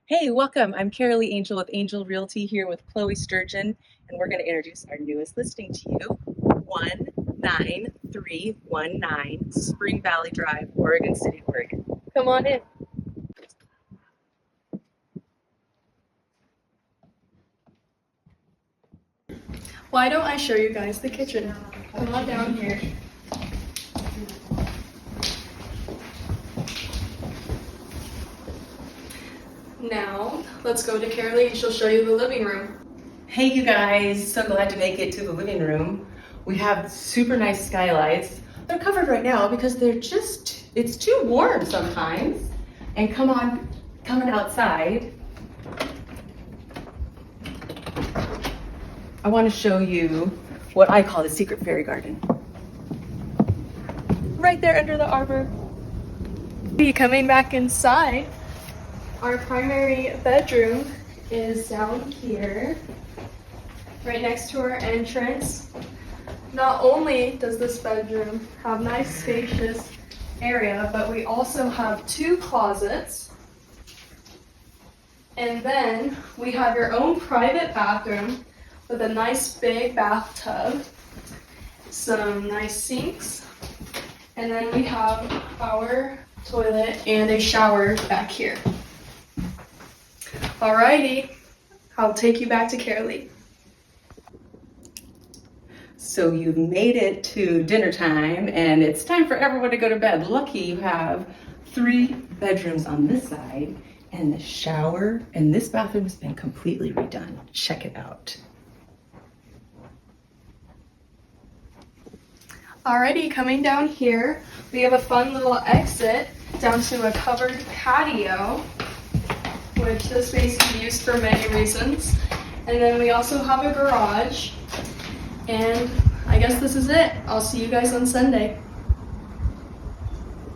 Hey, welcome. I'm Caralee Angel with Angel Realty here with Chloe Sturgeon, and we're going to introduce our newest listing to you, 19319 Spring Valley Drive, Oregon City, Oregon. Come on in. Why don't I show you guys the kitchen? Come on down here. Now, let's go to Caralee and she'll show you the living room. Hey, you guys. So glad to make it to the living room. We have super nice skylights. They're covered right now because it's too warm sometimes. And coming outside, I want to show you what I call the secret fairy garden. Right there under the arbor. Be coming back inside. Our primary bedroom is down here, right next to our entrance. Not only does this bedroom have nice spacious area, but we also have 2 closets. And then we have your own private bathroom with a nice big bathtub, some nice sinks, and then we have our toilet and a shower back here. Alrighty, I'll take you back to Caralee. So you've made it to dinner time and it's time for everyone to go to bed. Lucky you have 3 bedrooms on this side and the shower, and this bathroom has been completely redone. Check it out. Alrighty, coming down here, we have a fun little exit down to a covered patio, which this space can be used for many reasons. And then we also have a garage. And I guess this is it. I'll see you guys on Sunday.